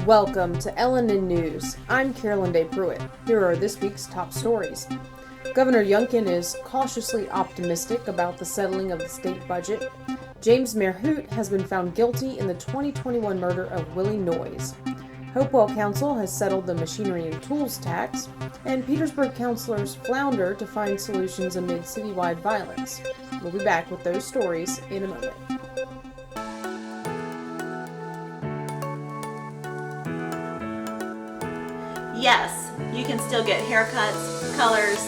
Welcome to LNNnews. I'm Carolyn Day Pruitt. Here are this week's top stories. Governor Youngkin is cautiously optimistic about the settling of the state budget. James Mayor Hoot has been found guilty in the 2021 murder of Willie Noyes. Hopewell Council has settled the machinery and tools tax, and Petersburg councilors flounder to find solutions amid citywide violence. We'll be back with those stories in a moment. Yes, you can still get haircuts, colors,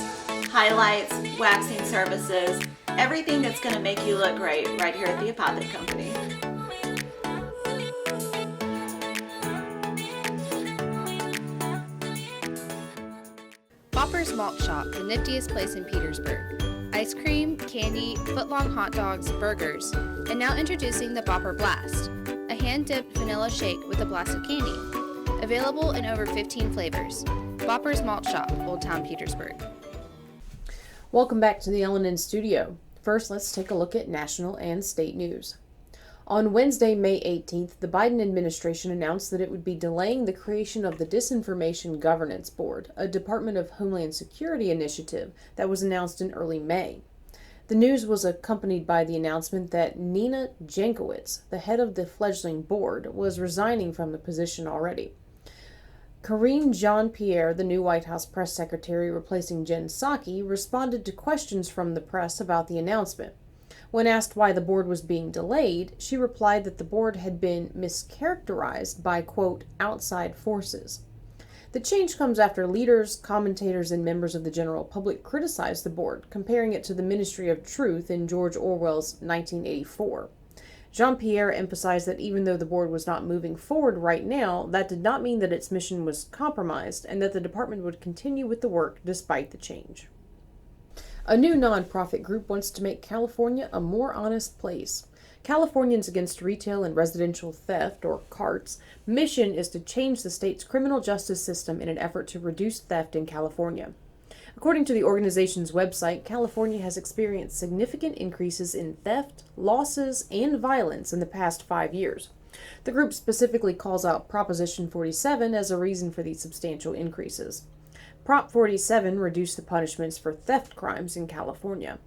highlights, waxing services, everything that's going to make you look great right here at the Apothic Company. Bopper's Malt Shop, the niftiest place in Petersburg. Ice cream, candy, footlong hot dogs, burgers, and now introducing the Bopper Blast, a hand-dipped vanilla shake with a blast of candy. Available in over 15 flavors. Bopper's Malt Shop, Old Town Petersburg. Welcome back to the LNN studio. First, let's take a look at national and state news. On Wednesday, May 18th, the Biden administration announced that it would be delaying the creation of the Disinformation Governance Board, a Department of Homeland Security initiative that was announced in early May. The news was accompanied by the announcement that Nina Jankowicz, the head of the fledgling board, was resigning from the position already. Karine Jean-Pierre, the new White House press secretary replacing Jen Psaki, responded to questions from the press about the announcement. When asked why the board was being delayed, she replied that the board had been mischaracterized by, quote, outside forces. The change comes after leaders, commentators, and members of the general public criticized the board, comparing it to the Ministry of Truth in George Orwell's 1984. Jean-Pierre emphasized that even though the board was not moving forward right now, that did not mean that its mission was compromised and that the department would continue with the work despite the change. A new nonprofit group wants to make California a more honest place. Californians Against Retail and Residential Theft, or CART's, mission is to change the state's criminal justice system in an effort to reduce theft in California. According to the organization's website, California has experienced significant increases in theft, losses, and violence in the past 5 years. The group specifically calls out Proposition 47 as a reason for these substantial increases. Prop 47 reduced the punishments for theft crimes in California.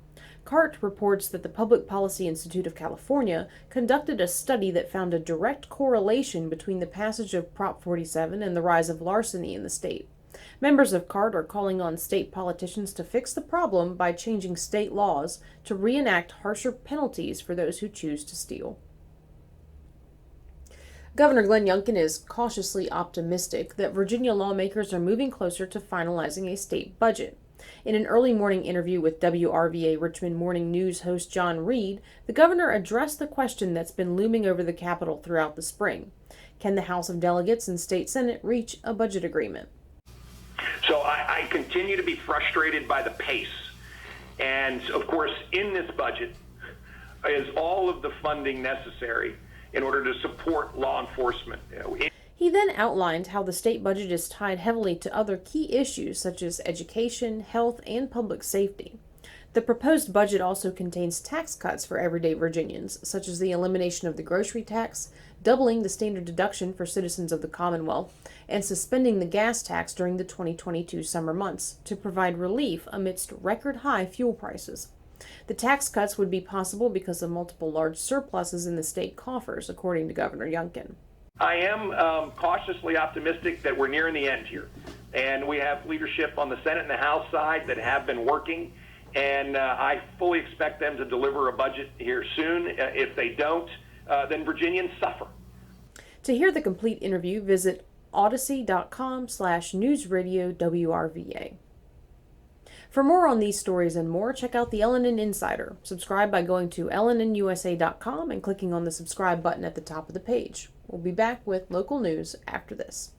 CART reports that the Public Policy Institute of California conducted a study that found a direct correlation between the passage of Prop 47 and the rise of larceny in the state. Members of CART are calling on state politicians to fix the problem by changing state laws to reenact harsher penalties for those who choose to steal. Governor Glenn Youngkin is cautiously optimistic that Virginia lawmakers are moving closer to finalizing a state budget. In an early morning interview with WRVA Richmond Morning News host John Reed, the governor addressed the question that's been looming over the Capitol throughout the spring. Can the House of Delegates and State Senate reach a budget agreement? So I continue to be frustrated by the pace. And of course, in this budget is all of the funding necessary in order to support law enforcement. He then outlined how the state budget is tied heavily to other key issues such as education, health, and public safety. The proposed budget also contains tax cuts for everyday Virginians, such as the elimination of the grocery tax, doubling the standard deduction for citizens of the Commonwealth, and suspending the gas tax during the 2022 summer months to provide relief amidst record-high fuel prices. The tax cuts would be possible because of multiple large surpluses in the state coffers, according to Governor Youngkin. I am cautiously optimistic that we're nearing the end here. And we have leadership on the Senate and the House side that have been working. And I fully expect them to deliver a budget here soon. If they don't, then Virginians suffer. To hear the complete interview, visit odyssey.com/newsradiowrva. For more on these stories and more, check out the LNN Insider. Subscribe by going to LNNusa.com and clicking on the subscribe button at the top of the page. We'll be back with local news after this.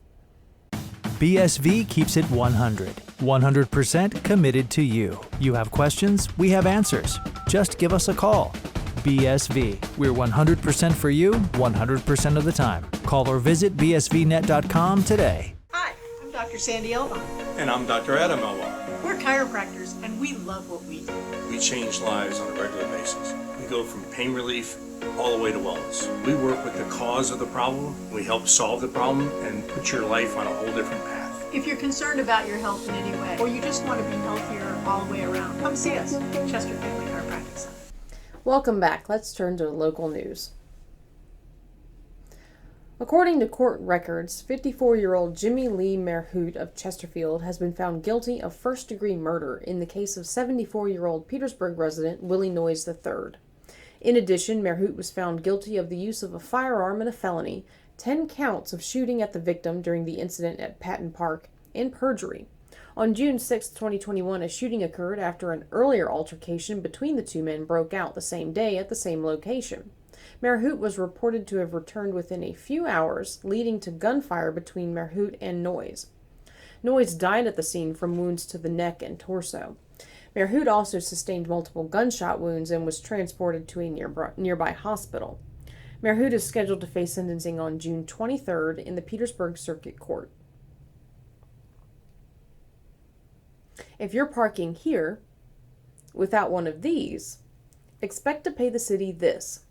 BSV keeps it 100% committed to you. You have questions, we have answers. Just give us a call. BSV. We're 100% for you, 100% of the time. Call or visit bsvnet.com today. Hi, I'm Dr. Sandy Elmont. And I'm Dr. Adam Elmont. We're chiropractors, and we love what we do. We change lives on a regular basis. We go from pain relief all the way to wellness. We work with the cause of the problem, we help solve the problem, and put your life on a whole different path. If you're concerned about your health in any way, or you just want to be healthier all the way around, come see us, Chester Family Chiropractic Center. Welcome back. Let's turn to local news. According to court records, 54-year-old Jimmy Lee Merhut of Chesterfield has been found guilty of first-degree murder in the case of 74-year-old Petersburg resident Willie Noyes III. In addition, Merhut was found guilty of the use of a firearm and a felony, 10 counts of shooting at the victim during the incident at Patton Park, and perjury. On June 6, 2021, a shooting occurred after an earlier altercation between the two men broke out the same day at the same location. Merhut was reported to have returned within a few hours, leading to gunfire between Merhut and Noyes. Noyes died at the scene from wounds to the neck and torso. Merhut also sustained multiple gunshot wounds and was transported to a nearby hospital. Merhut is scheduled to face sentencing on June 23rd in the Petersburg Circuit Court. If you're parking here without one of these, expect to pay the city this.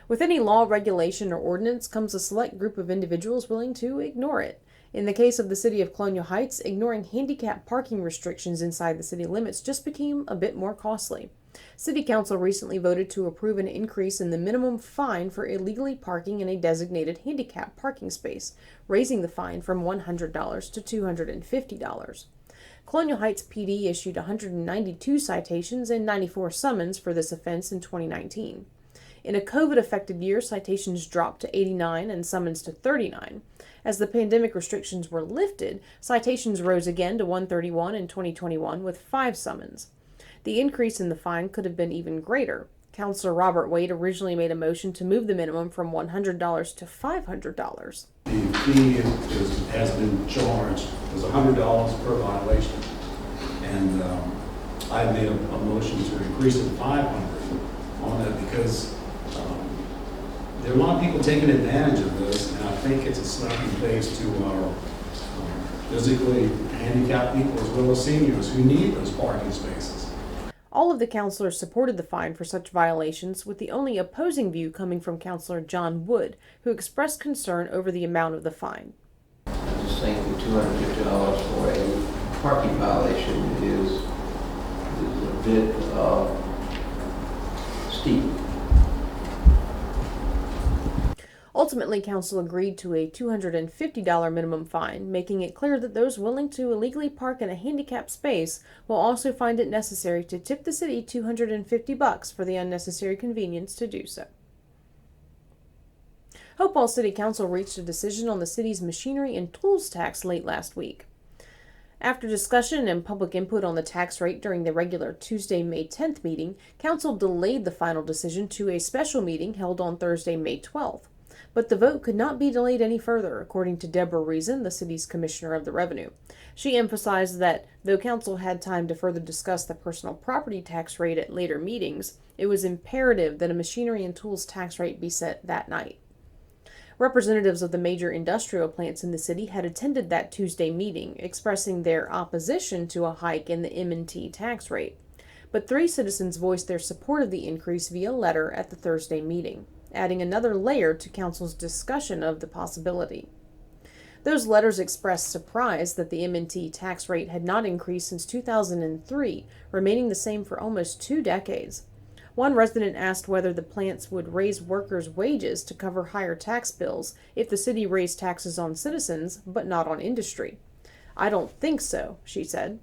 With any law, regulation, or ordinance comes a select group of individuals willing to ignore it. In the case of the city of Colonial Heights, ignoring handicap parking restrictions inside the city limits just became a bit more costly. City Council recently voted to approve an increase in the minimum fine for illegally parking in a designated handicap parking space, raising the fine from $100 to $250. Colonial Heights PD issued 192 citations and 94 summons for this offense in 2019. In a COVID-affected year, citations dropped to 89 and summons to 39. As the pandemic restrictions were lifted, citations rose again to 131 in 2021 with 5 summons. The increase in the fine could have been even greater. Councilor Robert Wade originally made a motion to move the minimum from $100 to $500. The fee has been charged was $100 per violation, and I made a motion to increase it to $500 on that because there are a lot of people taking advantage of this, and I think it's a slap in the face to our physically handicapped people as well as seniors who need those parking spaces. All of the councilors supported the fine for such violations, with the only opposing view coming from Councilor John Wood, who expressed concern over the amount of the fine. I just think the $250 for a parking violation is a bit steep. Ultimately, council agreed to a $250 minimum fine, making it clear that those willing to illegally park in a handicapped space will also find it necessary to tip the city $250 for the unnecessary convenience to do so. Hopewell City Council reached a decision on the city's machinery and tools tax late last week. After discussion and public input on the tax rate during the regular Tuesday, May 10th meeting, council delayed the final decision to a special meeting held on Thursday, May 12th. But the vote could not be delayed any further, according to Deborah Reason, the city's commissioner of the revenue. She emphasized that, though council had time to further discuss the personal property tax rate at later meetings, it was imperative that a machinery and tools tax rate be set that night. Representatives of the major industrial plants in the city had attended that Tuesday meeting, expressing their opposition to a hike in the M&T tax rate. But 3 citizens voiced their support of the increase via letter at the Thursday meeting, adding another layer to council's discussion of the possibility. Those letters expressed surprise that the M&T tax rate had not increased since 2003, remaining the same for almost 2 decades. One resident asked whether the plants would raise workers' wages to cover higher tax bills if the city raised taxes on citizens, but not on industry. "I don't think so," she said.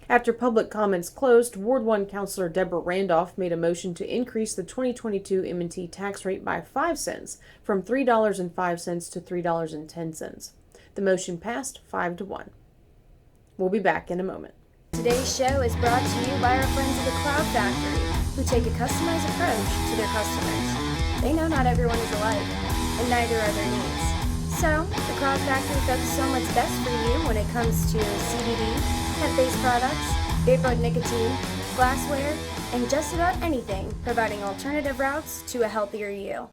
After public comments closed, Ward 1 Councilor Deborah Randolph made a motion to increase the 2022 M&T tax rate by 5 cents, from $3.05 to $3.10. The motion passed 5-1. We'll be back in a moment. Today's show is brought to you by our friends at the Cloud Factory, who take a customized approach to their customers. They know not everyone is alike, and neither are their needs. So, the Cloud Factory focuses on what's best for you when it comes to CBD, hemp-based products, vapor nicotine, glassware, and just about anything, providing alternative routes to a healthier you.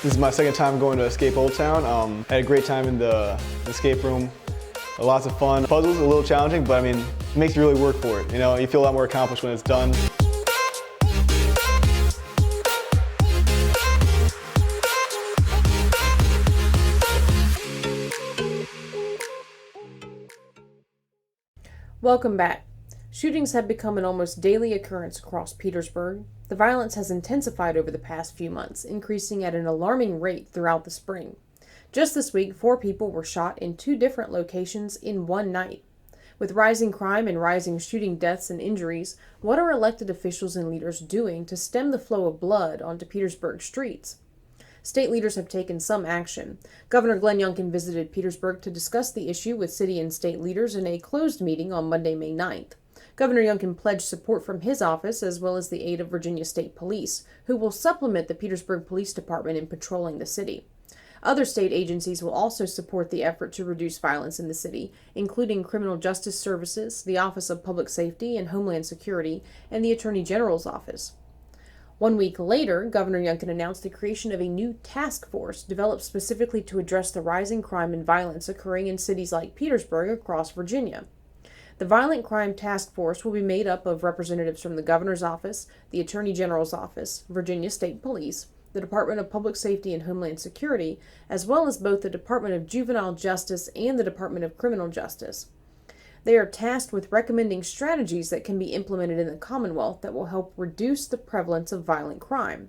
This is my second time going to Escape Old Town. I had a great time in the escape room. Lots of fun. Puzzles a little challenging, but I mean, it makes you really work for it. You know, you feel a lot more accomplished when it's done. Welcome back. Shootings have become an almost daily occurrence across Petersburg. The violence has intensified over the past few months, increasing at an alarming rate throughout the spring. Just this week, 4 people were shot in 2 different locations in one night. With rising crime and rising shooting deaths and injuries, what are elected officials and leaders doing to stem the flow of blood onto Petersburg streets? State leaders have taken some action. Governor Glenn Youngkin visited Petersburg to discuss the issue with city and state leaders in a closed meeting on Monday, May 9th. Governor Youngkin pledged support from his office as well as the aid of Virginia State Police, who will supplement the Petersburg Police Department in patrolling the city. Other state agencies will also support the effort to reduce violence in the city, including Criminal Justice Services, the Office of Public Safety and Homeland Security, and the Attorney General's office. 1 week later, Governor Youngkin announced the creation of a new task force developed specifically to address the rising crime and violence occurring in cities like Petersburg across Virginia. The Violent Crime Task Force will be made up of representatives from the Governor's Office, the Attorney General's Office, Virginia State Police, the Department of Public Safety and Homeland Security, as well as both the Department of Juvenile Justice and the Department of Criminal Justice. They are tasked with recommending strategies that can be implemented in the Commonwealth that will help reduce the prevalence of violent crime.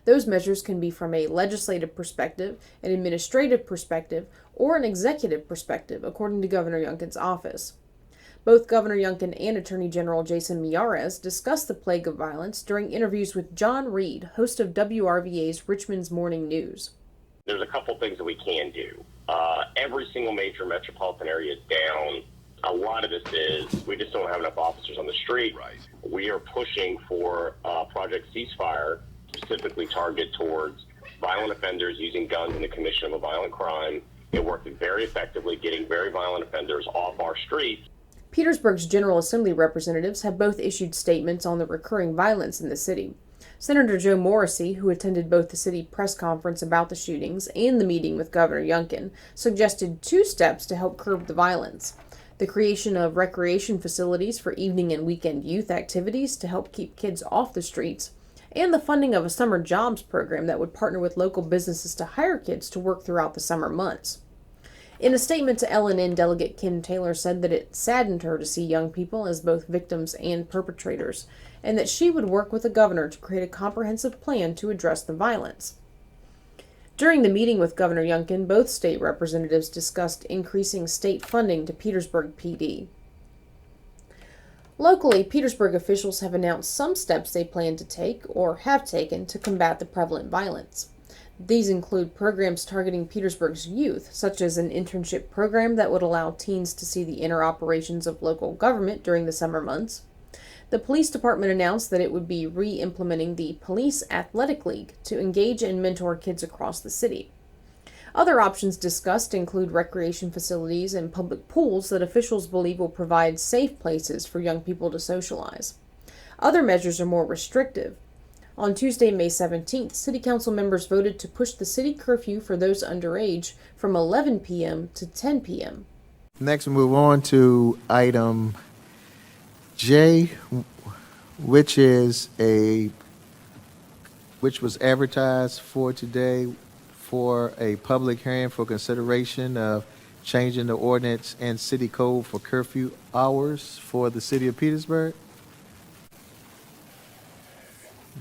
Those measures can be from a legislative perspective, an administrative perspective, or an executive perspective, according to Governor Youngkin's office. Both Governor Youngkin and Attorney General Jason Miyares discussed the plague of violence during interviews with John Reed, host of WRVA's Richmond's Morning News. There's a couple things that we can do. Every single major metropolitan area is down. A lot of this is we just don't have enough officers on the street. Right. We are pushing for Project Ceasefire, specifically targeted towards violent offenders using guns in the commission of a violent crime. It worked very effectively, getting very violent offenders off our streets. Petersburg's General Assembly representatives have both issued statements on the recurring violence in the city. Senator Joe Morrissey, who attended both the city press conference about the shootings and the meeting with Governor Youngkin, suggested 2 steps to help curb the violence: the creation of recreation facilities for evening and weekend youth activities to help keep kids off the streets, and the funding of a summer jobs program that would partner with local businesses to hire kids to work throughout the summer months. In a statement to LNN, Delegate Kim Taylor said that it saddened her to see young people as both victims and perpetrators, and that she would work with the governor to create a comprehensive plan to address the violence. During the meeting with Governor Youngkin, both state representatives discussed increasing state funding to Petersburg PD. Locally, Petersburg officials have announced some steps they plan to take or have taken to combat the prevalent violence. These include programs targeting Petersburg's youth, such as an internship program that would allow teens to see the inner operations of local government during the summer months. The police department announced that it would be re-implementing the Police Athletic League to engage and mentor kids across the city. Other options discussed include recreation facilities and public pools that officials believe will provide safe places for young people to socialize. Other measures are more restrictive. On Tuesday, May 17th, City Council members voted to push the city curfew for those underage from 11 p.m. to 10 p.m. Next, we move on to item J, which was advertised for today for a public hearing for consideration of changing the ordinance and city code for curfew hours for the city of Petersburg.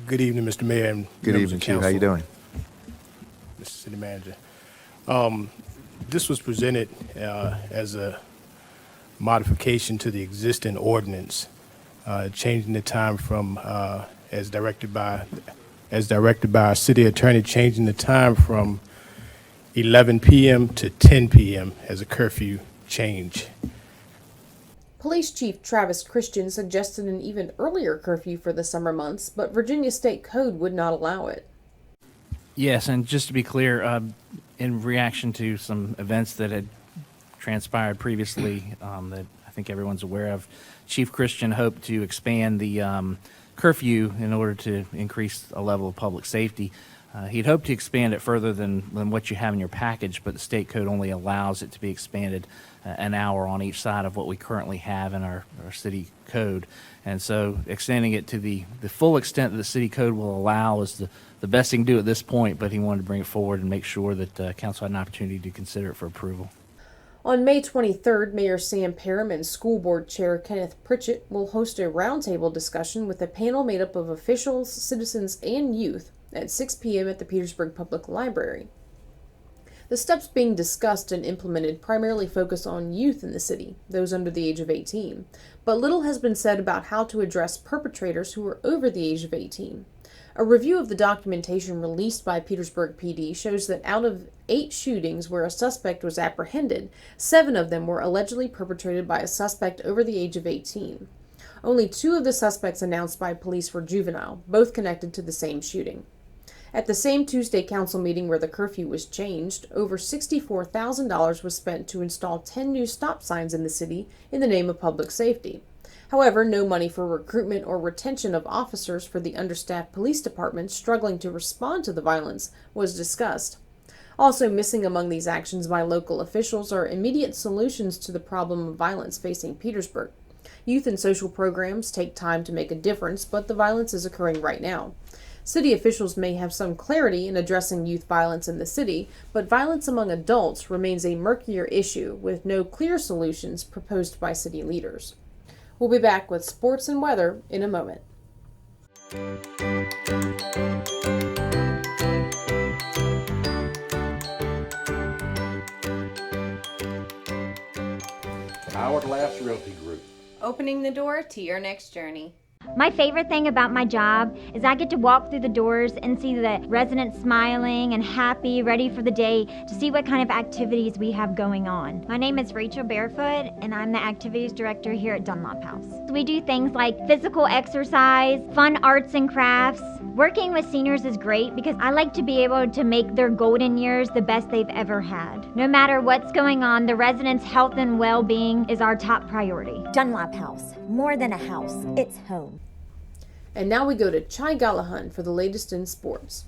Good evening, Mr. Mayor and Good members evening, of Chief. How council. you doing? Mr. City Manager. This was presented as a modification to the existing ordinance, changing the time from, as directed by our city attorney, changing the time from 11 p.m. to 10 p.m. as a curfew change. Police Chief Travis Christian suggested an even earlier curfew for the summer months, but Virginia State Code would not allow it. Yes, and just to be clear, in reaction to some events that had transpired previously that I think everyone's aware of, Chief Christian hoped to expand the curfew in order to increase a level of public safety. He'd hoped to expand it further than what you have in your package, but the state code only allows it to be expanded an hour on each side of what we currently have in our city code. And so extending it to the full extent that the city code will allow is the best he can do at this point, but he wanted to bring it forward and make sure that council had an opportunity to consider it for approval. On May 23rd, Mayor Sam Parham and School Board Chair Kenneth Pritchett will host a roundtable discussion with a panel made up of officials, citizens, and youth at 6 p.m. at the Petersburg Public Library. The steps being discussed and implemented primarily focus on youth in the city, those under the age of 18, but little has been said about how to address perpetrators who are over the age of 18. A review of the documentation released by Petersburg PD shows that out of 8 shootings where a suspect was apprehended, 7 of them were allegedly perpetrated by a suspect over the age of 18. Only 2 of the suspects announced by police were juvenile, both connected to the same shooting. At the same Tuesday council meeting where the curfew was changed, over $64,000 was spent to install 10 new stop signs in the city in the name of public safety. However, no money for recruitment or retention of officers for the understaffed police departments struggling to respond to the violence was discussed. Also missing among these actions by local officials are immediate solutions to the problem of violence facing Petersburg. Youth and social programs take time to make a difference, but the violence is occurring right now. City officials may have some clarity in addressing youth violence in the city, but violence among adults remains a murkier issue with no clear solutions proposed by city leaders. We'll be back with sports and weather in a moment. Hourglass Realty Group. Opening the door to your next journey. My favorite thing about my job is I get to walk through the doors and see the residents smiling and happy, ready for the day to see what kind of activities we have going on. My name is Rachel Barefoot, and I'm the activities director here at Dunlop House. We do things like physical exercise, fun arts and crafts. Working with seniors is great because I like to be able to make their golden years the best they've ever had. No matter what's going on, the residents' health and well-being is our top priority. Dunlop House, more than a house, it's home. And now we go to Chai Gallahan for the latest in sports.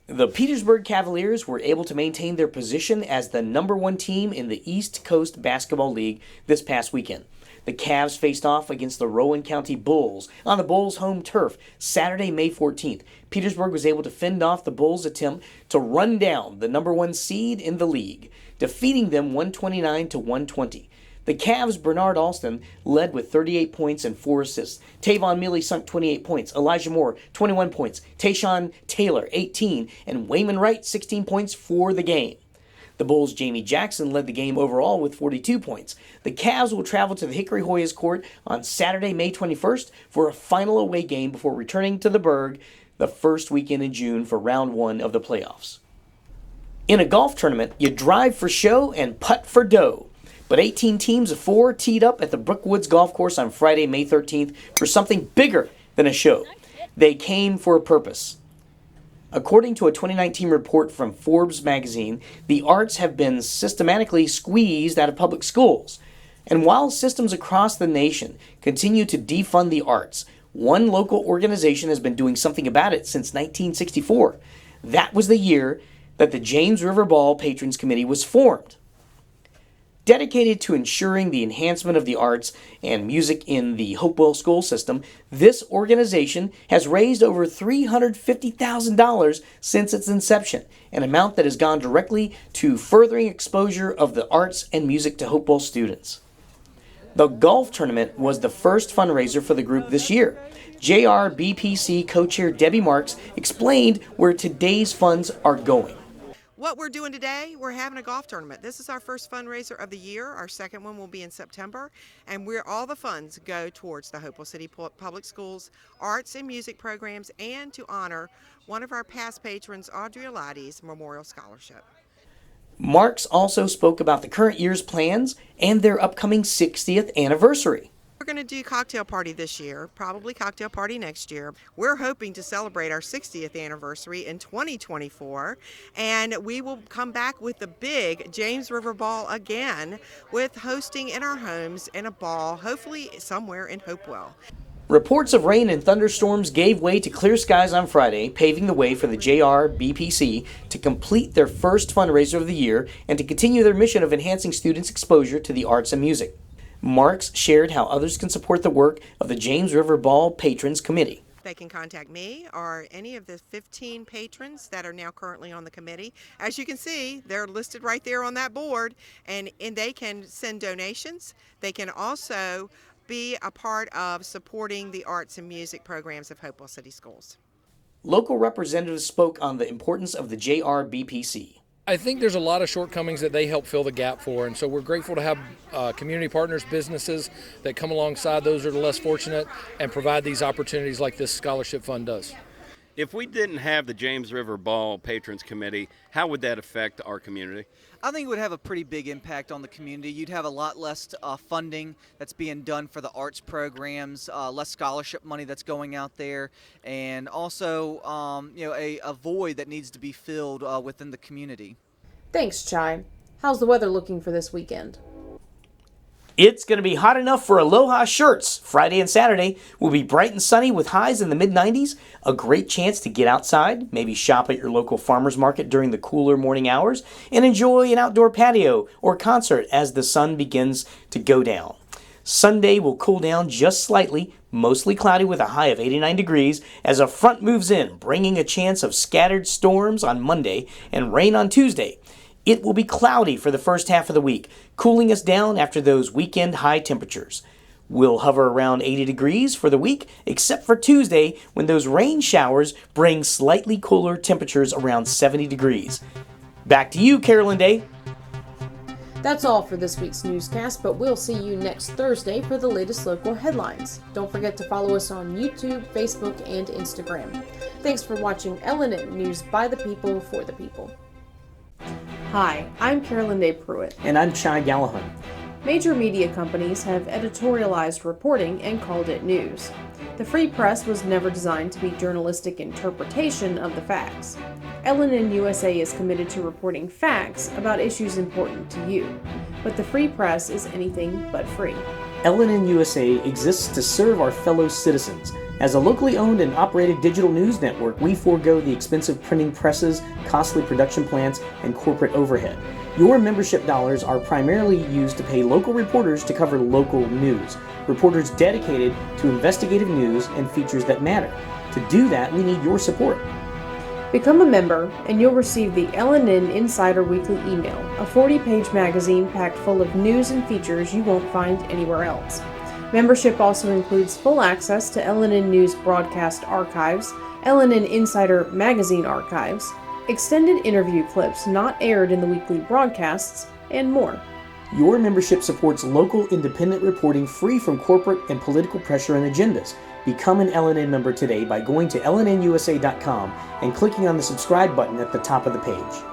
The Petersburg Cavaliers were able to maintain their position as the #1 team in the East Coast Basketball League this past weekend. The Cavs faced off against the Rowan County Bulls on the Bulls' home turf Saturday, May 14th. Petersburg was able to fend off the Bulls' attempt to run down the #1 seed in the league, defeating them 129-120. The Cavs' Bernard Alston led with 38 points and 4 assists. Tavon Mealy sunk 28 points. Elijah Moore, 21 points. Tayshawn Taylor, 18. And Wayman Wright, 16 points for the game. The Bulls' Jamie Jackson led the game overall with 42 points. The Cavs will travel to the Hickory Hoyas court on Saturday, May 21st for a final away game before returning to the Berg the first weekend in June for round 1 of the playoffs. In a golf tournament, you drive for show and putt for dough. But 18 teams of 4 teed up at the Brookwoods Golf Course on Friday, May 13th for something bigger than a show. They came for a purpose. According to a 2019 report from Forbes magazine, the arts have been systematically squeezed out of public schools. And while systems across the nation continue to defund the arts, one local organization has been doing something about it since 1964. That was the year that the James River Ball Patrons Committee was formed. Dedicated to ensuring the enhancement of the arts and music in the Hopewell school system, this organization has raised over $350,000 since its inception, an amount that has gone directly to furthering exposure of the arts and music to Hopewell students. The golf tournament was the first fundraiser for the group this year. JRBPC co-chair Debbie Marks explained where today's funds are going. What we're doing today, we're having a golf tournament. This is our first fundraiser of the year. Our second one will be in September, and all the funds go towards the Hopewell City Public Schools arts and music programs and to honor one of our past patrons, Audrey Eladi's Memorial Scholarship. Marks also spoke about the current year's plans and their upcoming 60th anniversary. We're going to do cocktail party this year, probably cocktail party next year. We're hoping to celebrate our 60th anniversary in 2024, and we will come back with the big James River Ball again with hosting in our homes and a ball, hopefully somewhere in Hopewell. Reports of rain and thunderstorms gave way to clear skies on Friday, paving the way for the JRBPC to complete their first fundraiser of the year and to continue their mission of enhancing students' exposure to the arts and music. Marks shared how others can support the work of the James River Ball Patrons Committee. They can contact me or any of the 15 patrons that are now currently on the committee. As you can see, they're listed right there on that board, and they can send donations. They can also be a part of supporting the arts and music programs of Hopewell City Schools. Local representatives spoke on the importance of the JRBPC. I think there's a lot of shortcomings that they help fill the gap for, and so we're grateful to have community partners, businesses that come alongside those that are less fortunate and provide these opportunities like this scholarship fund does. If we didn't have the James River Ball Patrons Committee, how would that affect our community? I think it would have a pretty big impact on the community. You'd have a lot less funding that's being done for the arts programs, less scholarship money that's going out there, and also a void that needs to be filled within the community. Thanks, Chai. How's the weather looking for this weekend? It's going to be hot enough for Aloha shirts. Friday and Saturday will be bright and sunny with highs in the mid-90s. A great chance to get outside, maybe shop at your local farmer's market during the cooler morning hours, and enjoy an outdoor patio or concert as the sun begins to go down. Sunday will cool down just slightly, mostly cloudy with a high of 89 degrees as a front moves in, bringing a chance of scattered storms on Monday and rain on Tuesday. It will be cloudy for the first half of the week, cooling us down after those weekend high temperatures. We'll hover around 80 degrees for the week, except for Tuesday when those rain showers bring slightly cooler temperatures around 70 degrees. Back to you, Carolyn Day. That's all for this week's newscast, but we'll see you next Thursday for the latest local headlines. Don't forget to follow us on YouTube, Facebook, and Instagram. Thanks for watching LNN News by the people for the people. Hi, I'm Carolyn Day Pruitt. And I'm Chai Gallahan. Major media companies have editorialized reporting and called it news. The free press was never designed to be journalistic interpretation of the facts. LNN USA is committed to reporting facts about issues important to you, but the free press is anything but free. LNN USA exists to serve our fellow citizens. As a locally owned and operated digital news network, we forego the expensive printing presses, costly production plants, and corporate overhead. Your membership dollars are primarily used to pay local reporters to cover local news. Reporters dedicated to investigative news and features that matter. To do that, we need your support. Become a member, and you'll receive the LNN Insider Weekly Email, a 40-page magazine packed full of news and features you won't find anywhere else. Membership also includes full access to LNN News broadcast archives, LNN Insider magazine archives, extended interview clips not aired in the weekly broadcasts, and more. Your membership supports local independent reporting free from corporate and political pressure and agendas. Become an LNN member today by going to LNNusa.com and clicking on the subscribe button at the top of the page.